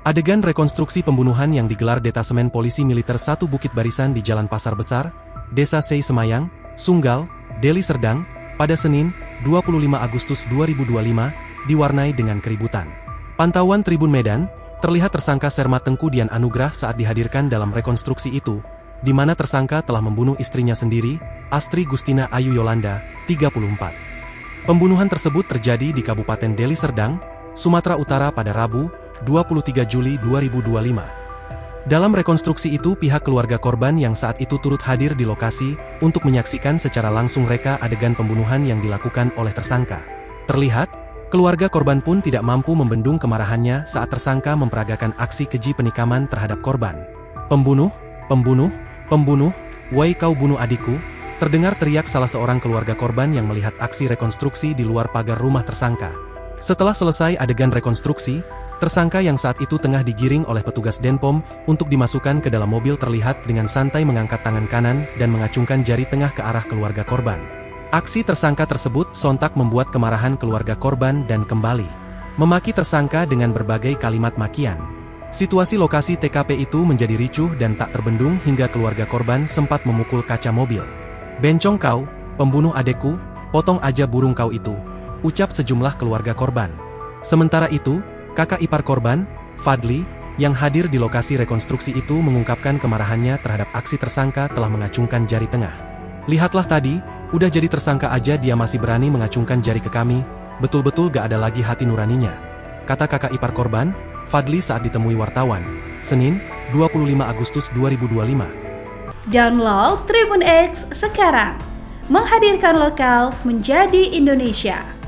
Adegan rekonstruksi pembunuhan yang digelar Detasemen Polisi Militer 1 Bukit Barisan di Jalan Pasar Besar, Desa Sei Semayang, Sunggal, Deli Serdang, pada Senin, 25 Agustus 2025, diwarnai dengan keributan. Pantauan Tribun Medan, terlihat tersangka Serma Tengku Dian Anugrah saat dihadirkan dalam rekonstruksi itu, di mana tersangka telah membunuh istrinya sendiri, Astri Gustina Ayu Yolanda, 34. Pembunuhan tersebut terjadi di Kabupaten Deli Serdang, Sumatera Utara pada Rabu, 23 Juli 2025. Dalam rekonstruksi itu pihak keluarga korban yang saat itu turut hadir di lokasi untuk menyaksikan secara langsung reka adegan pembunuhan yang dilakukan oleh tersangka. Terlihat, keluarga korban pun tidak mampu membendung kemarahannya saat tersangka memperagakan aksi keji penikaman terhadap korban. Pembunuh, pembunuh, pembunuh, woi kau bunuh adikku, terdengar teriak salah seorang keluarga korban yang melihat aksi rekonstruksi di luar pagar rumah tersangka. Setelah selesai adegan rekonstruksi, tersangka yang saat itu tengah digiring oleh petugas Denpom untuk dimasukkan ke dalam mobil terlihat dengan santai mengangkat tangan kanan dan mengacungkan jari tengah ke arah keluarga korban. Aksi tersangka tersebut sontak membuat kemarahan keluarga korban dan kembali memaki tersangka dengan berbagai kalimat makian. Situasi lokasi TKP itu menjadi ricuh dan tak terbendung hingga keluarga korban sempat memukul kaca mobil. "Bencong kau, pembunuh adekku, potong aja burung kau itu," ucap sejumlah keluarga korban. Sementara itu, kakak ipar korban, Fadli, yang hadir di lokasi rekonstruksi itu mengungkapkan kemarahannya terhadap aksi tersangka telah mengacungkan jari tengah. "Lihatlah tadi, udah jadi tersangka aja dia masih berani mengacungkan jari ke kami, betul-betul gak ada lagi hati nuraninya," kata kakak ipar korban, Fadli saat ditemui wartawan, Senin, 25 Agustus 2025. Download Tribun X sekarang, menghadirkan lokal menjadi Indonesia.